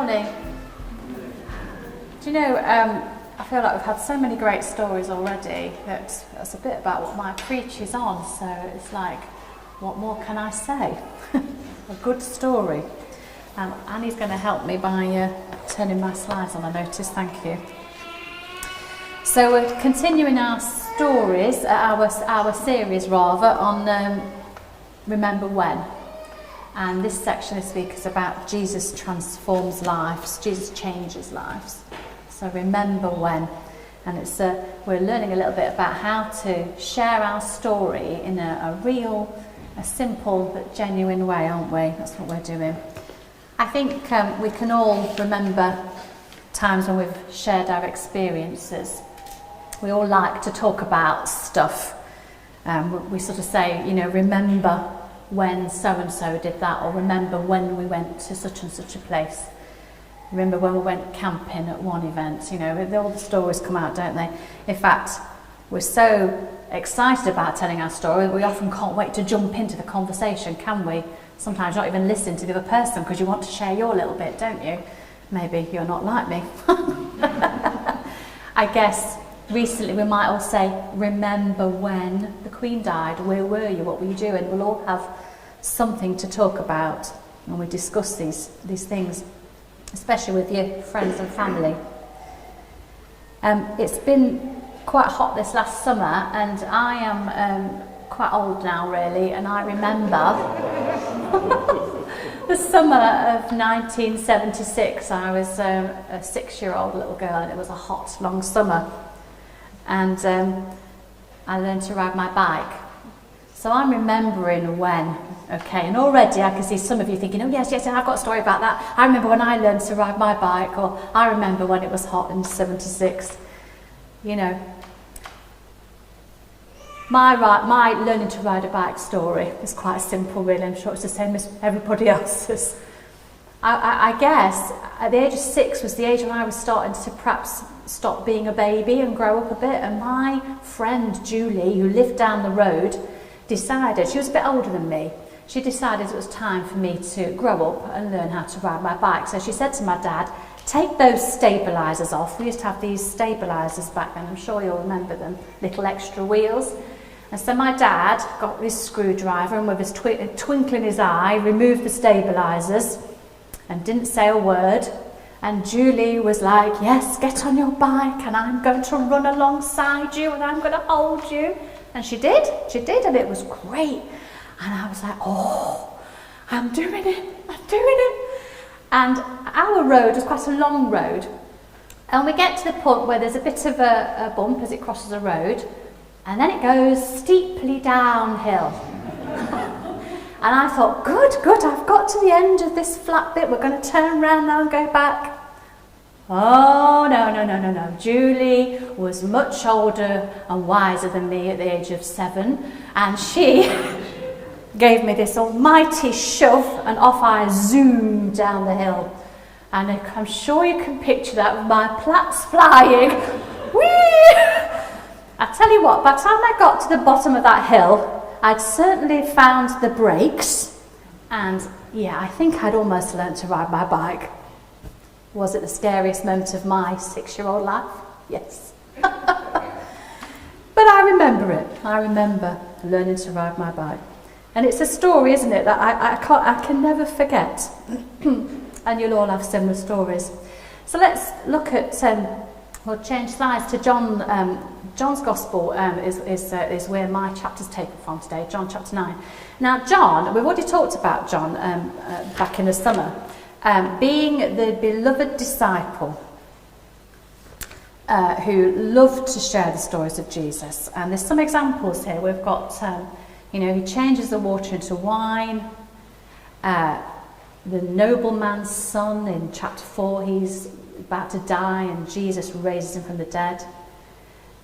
morning. Do you know, I feel like we've had so many great stories already that that's a bit about what my preach is on, so it's like, what more can I say? A good story. Annie's going to help me by turning my slides on, I noticed, thank you. So we're continuing our stories, our series rather, on Remember When. And this section this week is about Jesus transforms lives, Jesus changes lives. So remember when. And it's we're learning a little bit about how to share our story in a real, a simple but genuine way, aren't we? That's what we're doing. I think we can all remember times when we've shared our experiences. We all like to talk about stuff. We sort of say, you know, remember when so-and-so did that, or remember when we went to such and such a place. Remember when we went camping at one event, you know, all the stories come out, don't they? In fact, we're so excited about telling our story, we often can't wait to jump into the conversation, can we? Sometimes not even listen to the other person because you want to share your little bit, don't you? Maybe you're not like me. I guess recently we might all say, remember when the Queen died, where were you, what were you doing? We'll all have something to talk about when we discuss these things, especially with your friends and family. It's been quite hot this last summer, and I am quite old now really, and I remember the summer of 1976. I was a 6-year-old little girl, and it was a hot, long summer. And I learned to ride my bike. So I'm remembering when, okay, and already I can see some of you thinking, oh yes, I've got a story about that. I remember when I learned to ride my bike, or I remember when it was hot in 76. You know, my learning to ride a bike story is quite simple really. I'm sure it's the same as everybody else's. I guess at the age of 6 was the age when I was starting to perhaps stop being a baby and grow up a bit, and my friend Julie, who lived down the road, decided, she was a bit older than me, she decided it was time for me to grow up and learn how to ride my bike. So she said to my dad, take those stabilisers off. We used to have these stabilisers back then, I'm sure you'll remember them, little extra wheels. And so my dad got his screwdriver and with his twinkle in his eye removed the stabilisers and didn't say a word. And Julie was like, yes, get on your bike and I'm going to run alongside you and I'm going to hold you. And she did, and it was great. And I was like, oh, I'm doing it. And our road was quite a long road. And we get to the point where there's a bit of a bump as it crosses the road. And then it goes steeply downhill. And I thought, good, I've got to the end of this flat bit. We're going to turn around now and go back. Oh, no. Julie was much older and wiser than me at the age of 7. And she gave me this almighty shove and off I zoomed down the hill. And I'm sure you can picture that with my plaits flying. Whee! I tell you what, by the time I got to the bottom of that hill, I'd certainly found the brakes, and yeah, I think I'd almost learnt to ride my bike. Was it the scariest moment of my 6-year-old life? Yes. But I remember it. I remember learning to ride my bike. And it's a story, isn't it, that I can never forget. And you'll all have similar stories. So let's look at, we'll change slides to John. John's Gospel is where my chapter's taken from today, John chapter 9. Now John, we've already talked about John back in the summer, being the beloved disciple who loved to share the stories of Jesus. And there's some examples here. We've got, he changes the water into wine. The nobleman's son in chapter 4, he's about to die and Jesus raises him from the dead.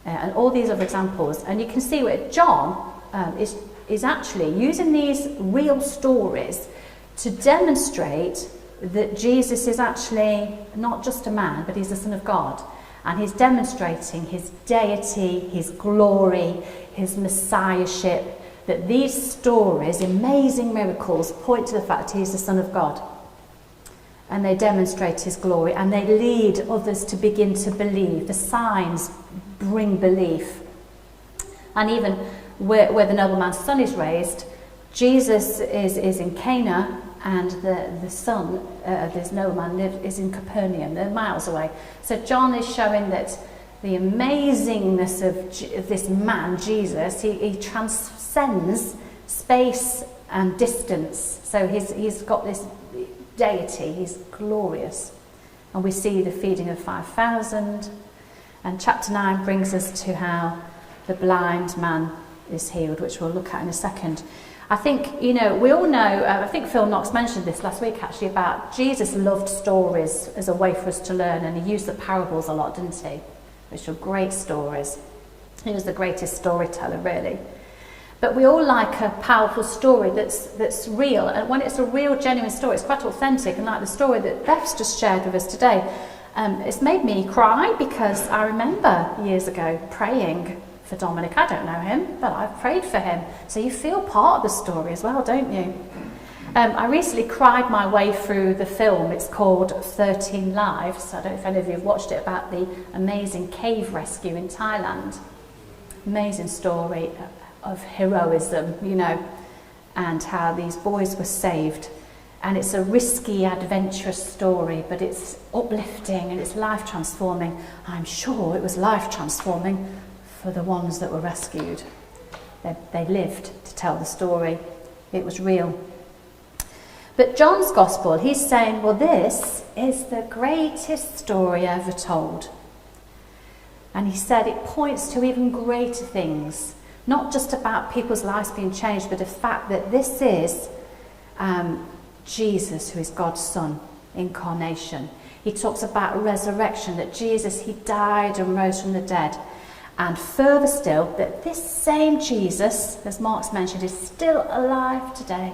And all these other examples. And you can see where John is actually using these real stories to demonstrate that Jesus is actually not just a man, but he's the Son of God. And he's demonstrating his deity, his glory, his messiahship, that these stories, amazing miracles, point to the fact that he's the Son of God. and they demonstrate his glory, and they lead others to begin to believe. The signs bring belief. And even where the nobleman's son is raised, Jesus is in Cana, and the son of this nobleman is in Capernaum. They're miles away. So John is showing that the amazingness of this man, Jesus, he transcends space and distance. So he's got this deity, he's glorious. And we see the feeding of 5,000. And chapter 9 brings us to how the blind man is healed, which we'll look at in a second. I think, we all know, I think Phil Knox mentioned this last week actually, about Jesus loved stories as a way for us to learn, and he used the parables a lot, didn't he? Which were great stories. He was the greatest storyteller, really. But we all like a powerful story that's real, and when it's a real, genuine story, it's quite authentic, and like the story that Beth's just shared with us today, it's made me cry, because I remember years ago praying for Dominic. I don't know him, but I've prayed for him. So you feel part of the story as well, don't you? I recently cried my way through the film. It's called 13 Lives. I don't know if any of you have watched it, about the amazing cave rescue in Thailand. Amazing story of heroism, and how these boys were saved. And it's a risky, adventurous story, but it's uplifting and it's life-transforming. I'm sure it was life-transforming for the ones that were rescued. They lived to tell the story. It was real. But John's Gospel, he's saying, well, this is the greatest story ever told. And he said it points to even greater things, not just about people's lives being changed, but the fact that this is Jesus, who is God's Son, incarnation. He talks about resurrection, that Jesus, he died and rose from the dead. And further still, that this same Jesus, as Mark's mentioned, is still alive today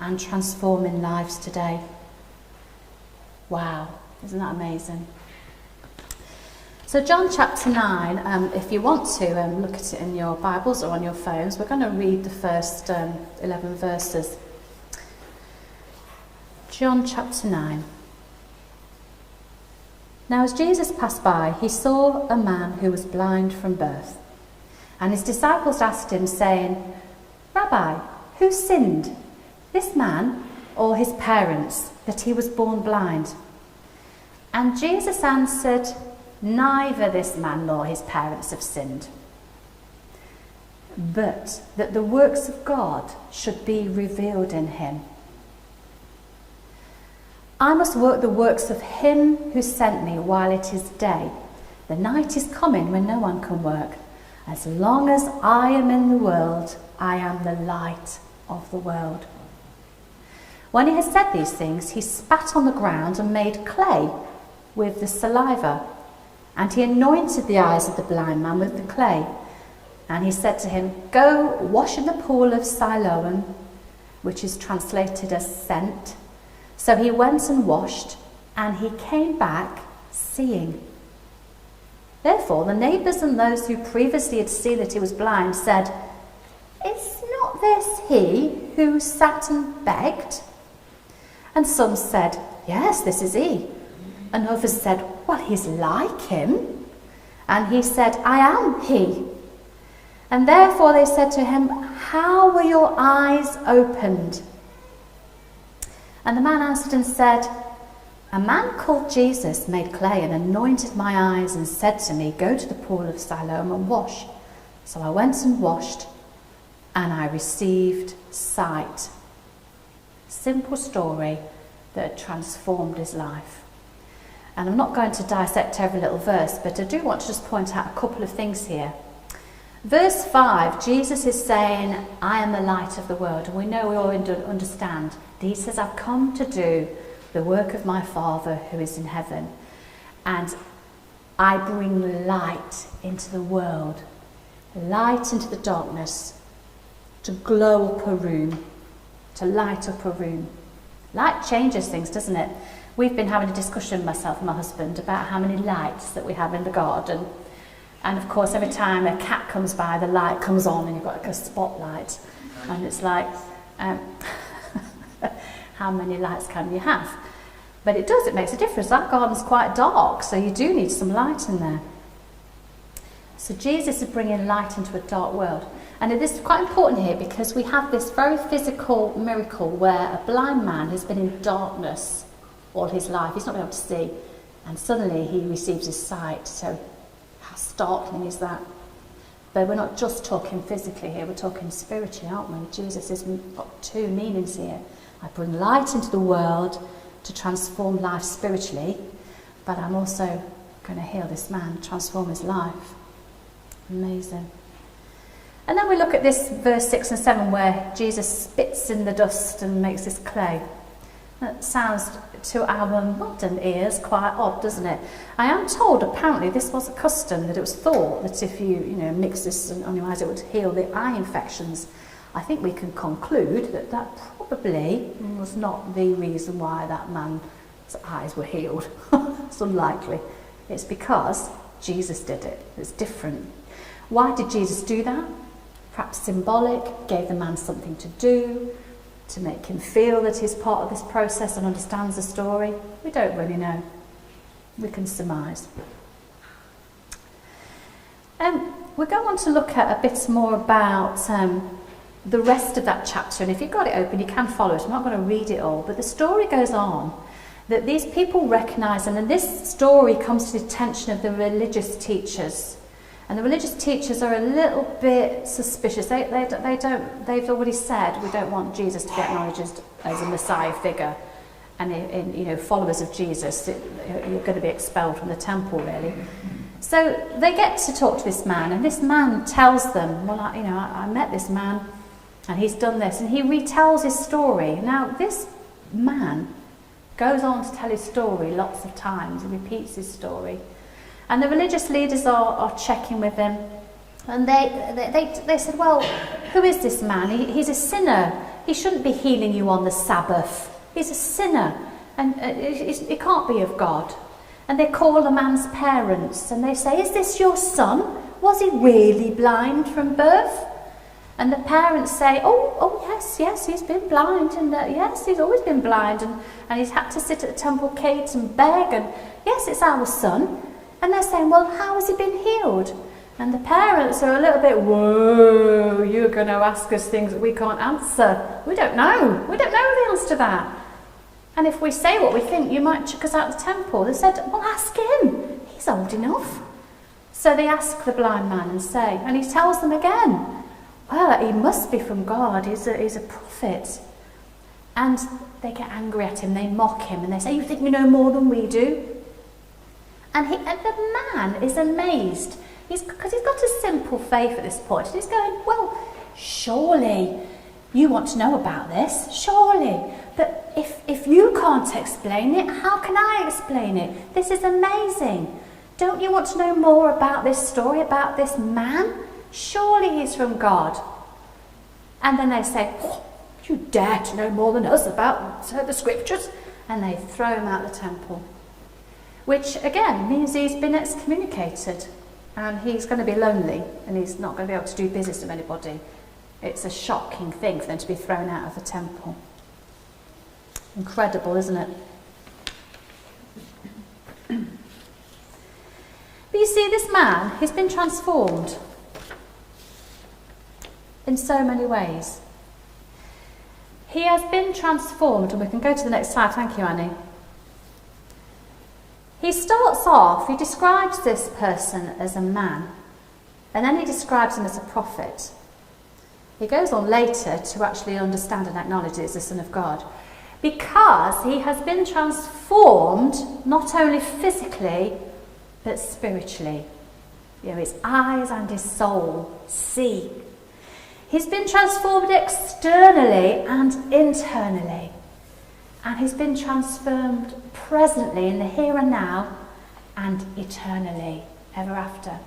and transforming lives today. Wow, isn't that amazing? So John chapter 9, if you want to look at it in your Bibles or on your phones, we're going to read the first 11 verses. John chapter 9. Now as Jesus passed by, he saw a man who was blind from birth. And his disciples asked him, saying, Rabbi, who sinned, this man or his parents, that he was born blind? And Jesus answered, neither this man nor his parents have sinned, but that the works of God should be revealed in him. I must work the works of him who sent me while it is day. The night is coming when no one can work. As long as I am in the world, I am the light of the world. When he had said these things, he spat on the ground and made clay with the saliva. And he anointed the eyes of the blind man with the clay. And he said to him, go wash in the pool of Siloam, which is translated as sent. So he went and washed, and he came back seeing. Therefore, the neighbours and those who previously had seen that he was blind said, is not this he who sat and begged? And some said, yes, this is he. And others said, well, he's like him. And he said, I am he. And therefore they said to him, how were your eyes opened? And the man answered and said, a man called Jesus made clay and anointed my eyes and said to me, go to the pool of Siloam and wash. So I went and washed, and I received sight. Simple story that had transformed his life. And I'm not going to dissect every little verse, but I do want to just point out a couple of things here. Verse 5, Jesus is saying, I am the light of the world. And we all understand. He says, I've come to do the work of my Father who is in heaven. And I bring light into the world, light into the darkness, to glow up a room, to light up a room. Light changes things, doesn't it? We've been having a discussion, myself and my husband, about how many lights that we have in the garden. And of course, every time a cat comes by, the light comes on and you've got like a spotlight. And it's like, how many lights can you have? But it makes a difference. That garden's quite dark, so you do need some light in there. So Jesus is bringing light into a dark world. And it is quite important here because we have this very physical miracle where a blind man has been in darkness all his life. He's not been able to see. And suddenly he receives his sight. So how startling is that? But we're not just talking physically here, we're talking spiritually, aren't we? Jesus has got two meanings here. I bring light into the world to transform life spiritually, but I'm also going to heal this man, transform his life. Amazing. And then we look at this verse 6 and 7 where Jesus spits in the dust and makes this clay. That sounds to our modern ears quite odd, doesn't it? I am told apparently this was a custom, that it was thought that if you mix this on your eyes it would heal the eye infections. I think we can conclude that that probably was not the reason why that man's eyes were healed. It's unlikely. It's because Jesus did it. It's different. Why did Jesus do that? Perhaps symbolic, gave the man something to do, to make him feel that he's part of this process and understands the story. We don't really know. We can surmise. We go on to look at a bit more about the rest of that chapter, and if you've got it open you can follow it. I'm not going to read it all, but the story goes on that these people recognise, and then this story comes to the attention of the religious teachers. And the religious teachers are a little bit suspicious. They've already said, we don't want Jesus to be acknowledged as a Messiah figure. And in followers of Jesus, you're going to be expelled from the temple, really. So they get to talk to this man, and this man tells them, well, I met this man, and he's done this. And he retells his story. Now, this man goes on to tell his story lots of times. He repeats his story. And the religious leaders are checking with him. And they said, well, who is this man? He's a sinner. He shouldn't be healing you on the Sabbath. He's a sinner. And he can't be of God. And they call the man's parents. And they say, is this your son? Was he really blind from birth? And the parents say, oh yes, he's been blind. And yes, he's always been blind. And he's had to sit at the temple gates and beg. And yes, it's our son. And they're saying, well, how has he been healed? And the parents are a little bit, whoa, you're going to ask us things that we can't answer. We don't know. We don't know the answer to that. And if we say what we think, you might chuck us out of the temple. They said, well, ask him. He's old enough. So they ask the blind man and he tells them again, well, he must be from God. He's a prophet. And they get angry at him. They mock him. And they say, you think you know more than we do? And the man is amazed. Because he's got a simple faith at this point. And he's going, well, surely you want to know about this. Surely. But if you can't explain it, how can I explain it? This is amazing. Don't you want to know more about this story, about this man? Surely he's from God. And then they say, oh, you dare to know more than us about the scriptures? And they throw him out of the temple. Which, again, means he's been excommunicated. And he's going to be lonely. And he's not going to be able to do business with anybody. It's a shocking thing for them to be thrown out of the temple. Incredible, isn't it? But you see, this man, he's been transformed in so many ways. He has been transformed, and we can go to the next slide. Thank you, Annie. He starts off, he describes this person as a man, and then he describes him as a prophet. He goes on later to actually understand and acknowledge that he's the Son of God, because he has been transformed not only physically, but spiritually. His eyes and his soul see. He's been transformed externally and internally. And he's been transformed presently in the here and now and eternally, ever after.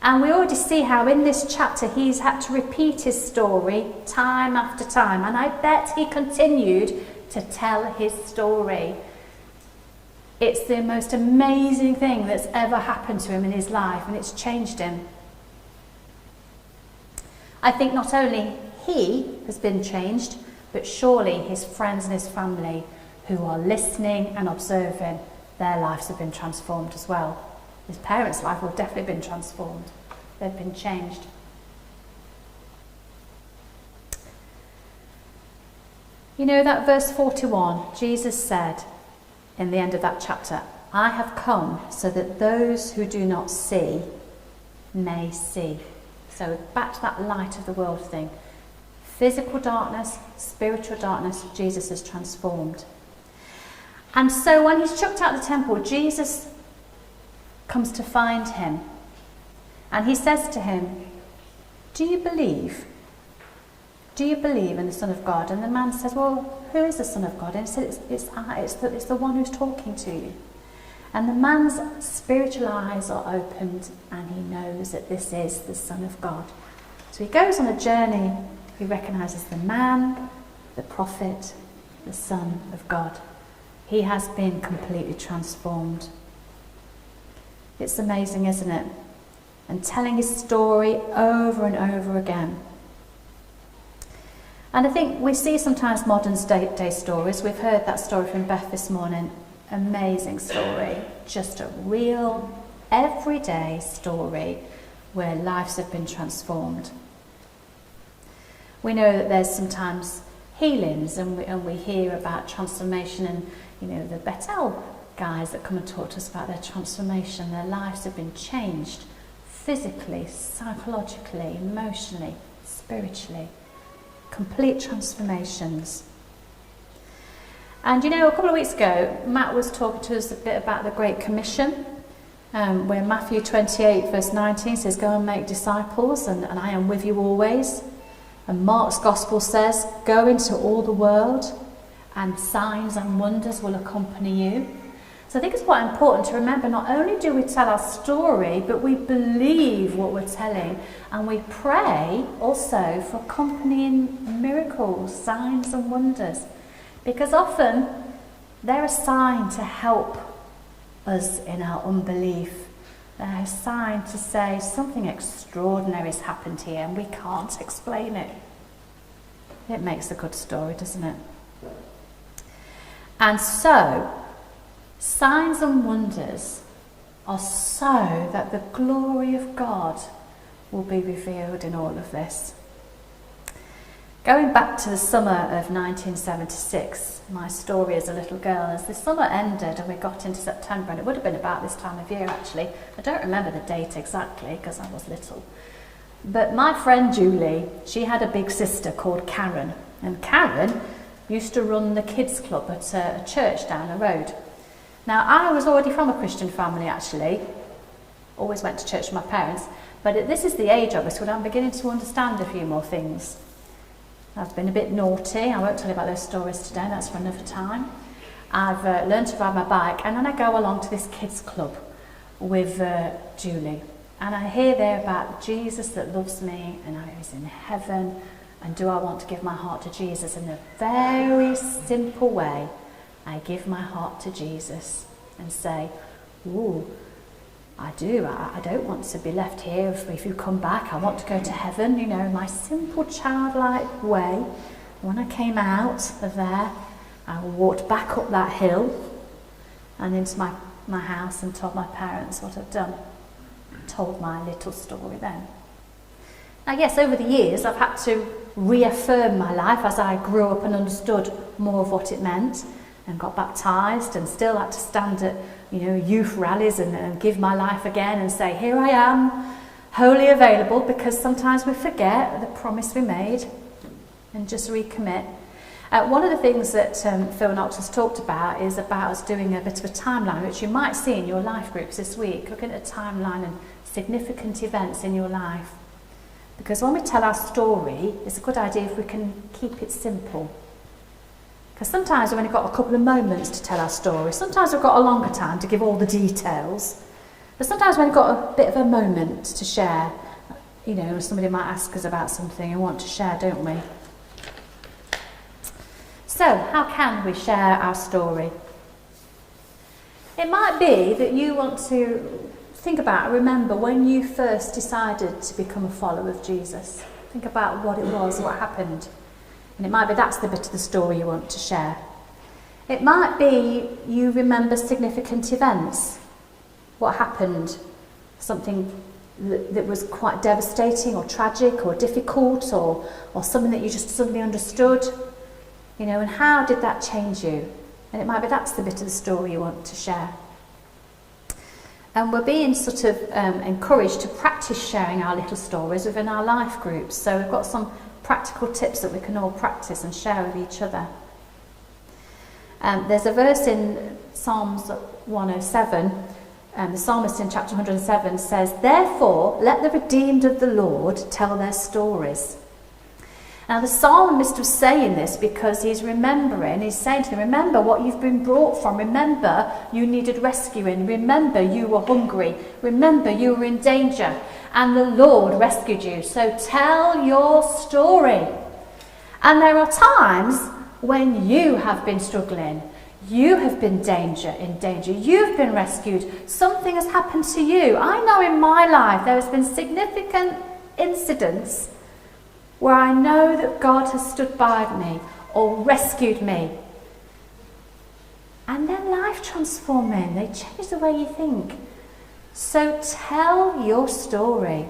And we already see how in this chapter he's had to repeat his story time after time. And I bet he continued to tell his story. It's the most amazing thing that's ever happened to him in his life, and it's changed him. I think not only he has been changed, but surely his friends and his family who are listening and observing, their lives have been transformed as well. His parents' life will definitely have been transformed. They've been changed. You know that verse 41, Jesus said in the end of that chapter, I have come so that those who do not see may see. So back to that light of the world thing. Physical darkness, spiritual darkness, Jesus has transformed. And so when he's chucked out the temple, Jesus comes to find him. And he says to him, do you believe? Do you believe in the Son of God? And the man says, well, who is the Son of God? And he said, it's I, it's the one who's talking to you. And the man's spiritual eyes are opened and he knows that this is the Son of God. So he goes on a journey. He recognises the man, the prophet, the Son of God. He has been completely transformed. It's amazing, isn't it? And telling his story over and over again. And I think we see sometimes modern day stories. We've heard that story from Beth this morning. Amazing story. Just a real, everyday story where lives have been transformed. We know that there's sometimes healings and we hear about transformation and, you know, the Bethel guys that come and talk to us about their transformation. Their lives have been changed physically, psychologically, emotionally, spiritually. Complete transformations. And you know, a couple of weeks ago, Matt was talking to us a bit about the Great Commission, where Matthew 28 verse 19 says, go and make disciples, and I am with you always. And Mark's Gospel says, go into all the world, and signs and wonders will accompany you. So I think it's quite important to remember, not only do we tell our story, but we believe what we're telling, and we pray also for accompanying miracles, signs and wonders, because often they're a sign to help us in our unbelief. They're a sign to say something extraordinary has happened here and we can't explain it. It makes a good story, doesn't it? And so, signs and wonders are so that the glory of God will be revealed in all of this. Going back to the summer of 1976, my story as a little girl, as the summer ended and we got into September, and it would have been about this time of year actually. I don't remember the date exactly because I was little. But my friend Julie, she had a big sister called Karen, and Karen used to run the kids club at a church down the road. Now, I was already from a Christian family, actually. Always went to church with my parents. But this is the age, obviously, when I'm beginning to understand a few more things. I've been a bit naughty. I won't tell you about those stories today. That's for another time. I've learned to ride my bike. And then I go along to this kids club with Julie. And I hear there about Jesus that loves me, and I was in heaven. And do I want to give my heart to Jesus? In a very simple way, I give my heart to Jesus and say, ooh, I do. I don't want to be left here if you come back. I want to go to heaven, you know, in my simple childlike way. When I came out of there, I walked back up that hill and into my house and told my parents what I'd done. Told my little story then. Now, yes, over the years, I've had to reaffirm my life as I grew up and understood more of what it meant, and got baptised, and still had to stand at, you know, youth rallies and give my life again and say, here I am, wholly available, because sometimes we forget the promise we made and just recommit. One of the things that Phil Knox has talked about is about us doing a bit of a timeline, which you might see in your life groups this week, looking at a timeline and significant events in your life. Because when we tell our story, it's a good idea if we can keep it simple. Because sometimes we've only got a couple of moments to tell our story. Sometimes we've got a longer time to give all the details. But sometimes we've got a bit of a moment to share. You know, somebody might ask us about something and want to share, don't we? So, how can we share our story? It might be that you want to think about, remember when you first decided to become a follower of Jesus. Think about what it was, what happened. And it might be that's the bit of the story you want to share. It might be you remember significant events. What happened? Something that was quite devastating or tragic or difficult, or something that you just suddenly understood. You know, and how did that change you? And it might be that's the bit of the story you want to share. And we're being sort of encouraged to practice sharing our little stories within our life groups. So we've got some practical tips that we can all practice and share with each other. There's a verse in Psalms 107, the psalmist in chapter 107 says, "Therefore, let the redeemed of the Lord tell their stories." Now the psalmist was saying this because he's saying to them, remember what you've been brought from, remember you needed rescuing, remember you were hungry, remember you were in danger, and the Lord rescued you, so tell your story. And there are times when you have been struggling, you have been in danger, you've been rescued, something has happened to you. I know in my life there has been significant incidents where I know that God has stood by me or rescued me. And they're life transforming. They change the way you think. So tell your story.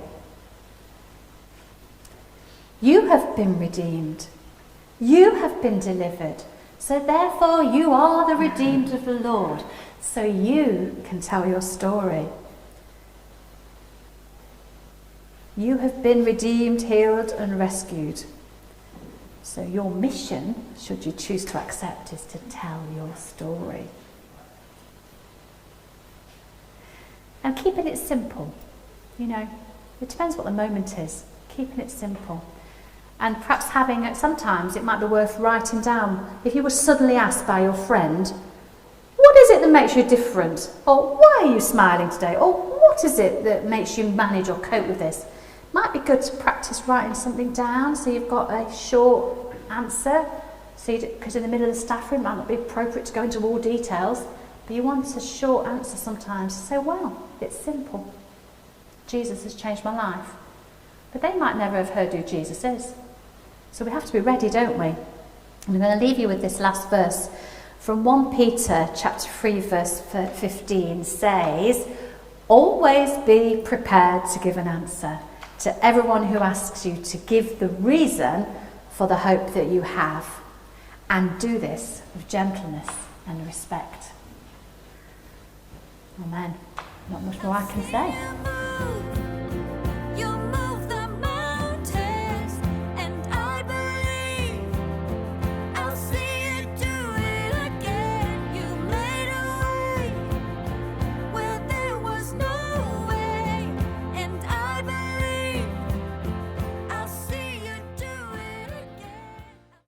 You have been redeemed. You have been delivered. So therefore you are the redeemed of the Lord. So you can tell your story. You have been redeemed, healed and rescued. So your mission, should you choose to accept, is to tell your story. And keeping it simple. You know, it depends what the moment is. Keeping it simple. And perhaps sometimes it might be worth writing down. If you were suddenly asked by your friend, what is it that makes you different? Or why are you smiling today? Or what is it that makes you manage or cope with this? Might be good to practice writing something down so you've got a short answer. Because in the middle of the staff room it might not be appropriate to go into all details, but you want a short answer sometimes. So, well, it's simple. Jesus has changed my life. But they might never have heard who Jesus is. So we have to be ready, don't we? And I'm going to leave you with this last verse from 1 Peter chapter 3 verse 15 says, "Always be prepared to give an answer to everyone who asks you to give the reason for the hope that you have, and do this with gentleness and respect." Amen. Not much more I can say.